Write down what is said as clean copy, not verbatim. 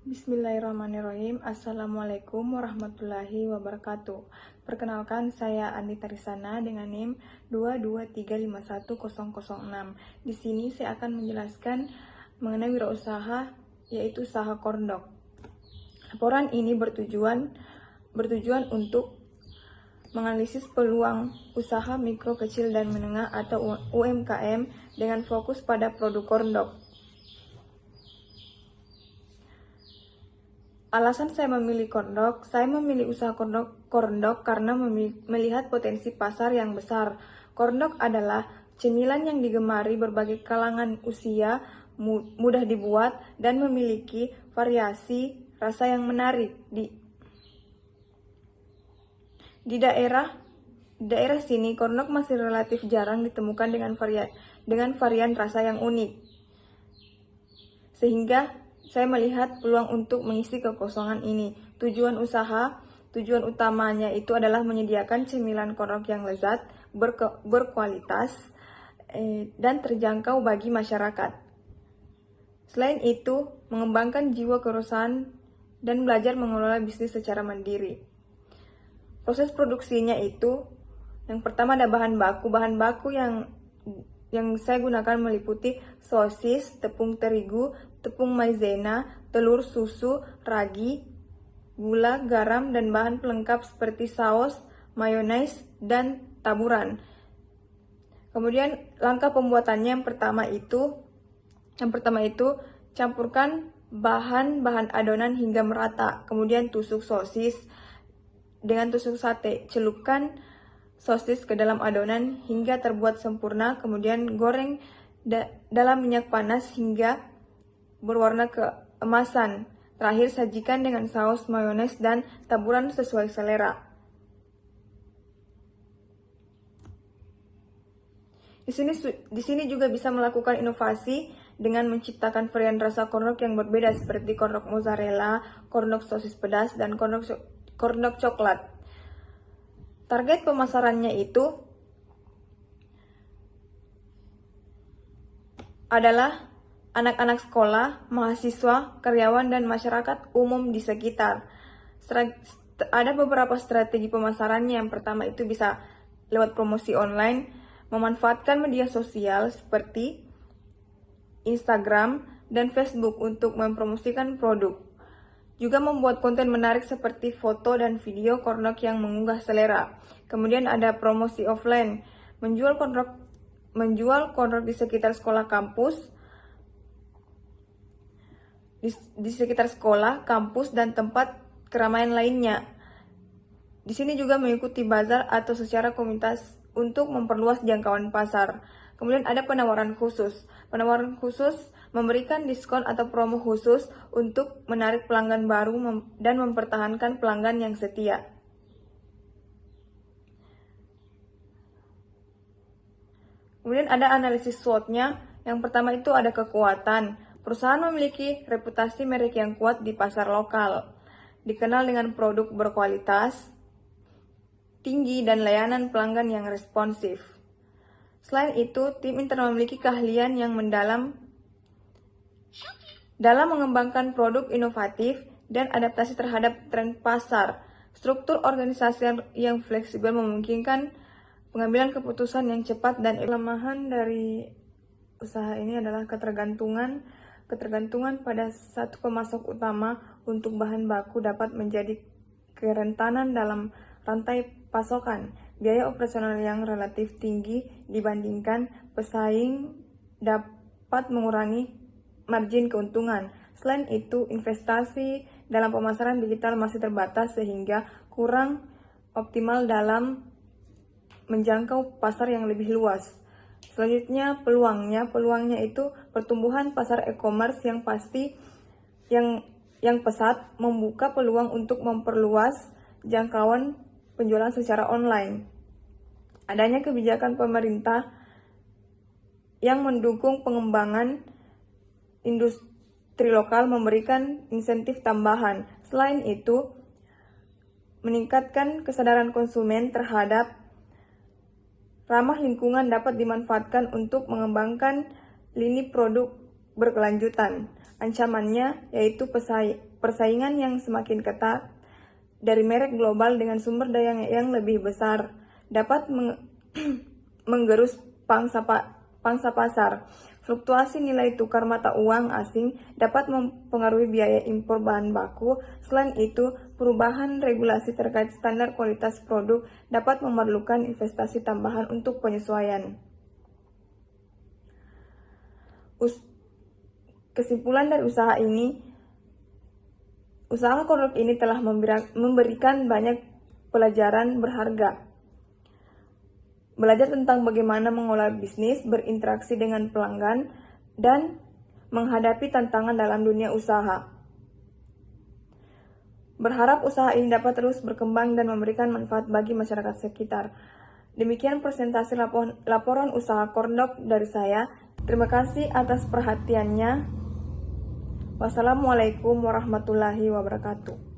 Bismillahirrahmanirrahim. Assalamualaikum warahmatullahi wabarakatuh. Perkenalkan, saya Anita Risana dengan NIM 223510006. Di sini saya akan menjelaskan mengenai wirausaha, yaitu usaha korndok. Laporan ini bertujuan untuk menganalisis peluang usaha mikro, kecil, dan menengah atau UMKM dengan fokus pada produk korndok. Alasan saya memilih korndok, saya memilih usaha korndok karena melihat potensi pasar yang besar. Korndok adalah cemilan yang digemari berbagai kalangan usia, mudah dibuat, dan memiliki variasi rasa yang menarik. Di daerah sini, korndok masih relatif jarang ditemukan dengan varian rasa yang unik. Sehingga saya melihat peluang untuk mengisi kekosongan ini. Tujuan utamanya itu adalah menyediakan cemilan korndok yang lezat, berkualitas, dan terjangkau bagi masyarakat. Selain itu, mengembangkan jiwa kewirausahaan dan belajar mengelola bisnis secara mandiri. Proses produksinya itu, yang pertama ada bahan baku. Bahan baku yang saya gunakan meliputi sosis, tepung terigu, tepung maizena, telur, susu, ragi, gula, garam, dan bahan pelengkap seperti saus, mayones, dan taburan. Kemudian langkah pembuatannya yang pertama itu campurkan bahan adonan hingga merata. Kemudian tusuk sosis dengan tusuk sate. Celupkan sosis ke dalam adonan hingga terbuat sempurna, kemudian goreng dalam minyak panas hingga berwarna keemasan. Terakhir, sajikan dengan saus, mayones, dan taburan sesuai selera. Di sini juga bisa melakukan inovasi dengan menciptakan varian rasa korndok yang berbeda seperti korndok mozzarella, korndok sosis pedas, dan korndok coklat. Target pemasarannya itu adalah anak-anak sekolah, mahasiswa, karyawan, dan masyarakat umum di sekitar. Ada beberapa strategi pemasarannya. Yang pertama itu bisa lewat promosi online, memanfaatkan media sosial seperti Instagram dan Facebook untuk mempromosikan produk. Juga membuat konten menarik seperti foto dan video korndok yang mengunggah selera. Kemudian ada promosi offline, menjual korndok di sekitar sekolah kampus, di sekitar sekolah, kampus, dan tempat keramaian lainnya. Di sini juga mengikuti bazar atau secara komunitas untuk memperluas jangkauan pasar. Kemudian ada penawaran khusus. Penawaran khusus memberikan diskon atau promo khusus untuk menarik pelanggan baru dan mempertahankan pelanggan yang setia. Kemudian ada analisis SWOT-nya. Yang pertama itu ada kekuatan. Perusahaan memiliki reputasi merek yang kuat di pasar lokal, dikenal dengan produk berkualitas tinggi dan layanan pelanggan yang responsif. Selain itu, tim internal memiliki keahlian yang mendalam dalam mengembangkan produk inovatif dan adaptasi terhadap tren pasar. Struktur organisasi yang fleksibel memungkinkan pengambilan keputusan yang cepat dan kelemahan dari usaha ini adalah ketergantungan pada satu pemasok utama untuk bahan baku dapat menjadi kerentanan dalam rantai pasokan. Biaya operasional yang relatif tinggi dibandingkan pesaing dapat mengurangi margin keuntungan. Selain itu, investasi dalam pemasaran digital masih terbatas sehingga kurang optimal dalam menjangkau pasar yang lebih luas. Selanjutnya, peluangnya itu pertumbuhan pasar e-commerce yang pesat membuka peluang untuk memperluas jangkauan penjualan secara online. Adanya kebijakan pemerintah yang mendukung pengembangan industri lokal memberikan insentif tambahan. Selain itu, meningkatkan kesadaran konsumen terhadap ramah lingkungan dapat dimanfaatkan untuk mengembangkan lini produk berkelanjutan. Ancamannya yaitu persaingan yang semakin ketat dari merek global dengan sumber daya yang lebih besar, dapat menggerus pangsa pasar. Fluktuasi nilai tukar mata uang asing dapat mempengaruhi biaya impor bahan baku. Selain itu, perubahan regulasi terkait standar kualitas produk dapat memerlukan investasi tambahan untuk penyesuaian. Kesimpulan dari usaha produk ini telah memberikan banyak pelajaran berharga. Belajar tentang bagaimana mengolah bisnis, berinteraksi dengan pelanggan, dan menghadapi tantangan dalam dunia usaha. Berharap usaha ini dapat terus berkembang dan memberikan manfaat bagi masyarakat sekitar. Demikian presentasi laporan usaha Kordok dari saya. Terima kasih atas perhatiannya. Wassalamualaikum warahmatullahi wabarakatuh.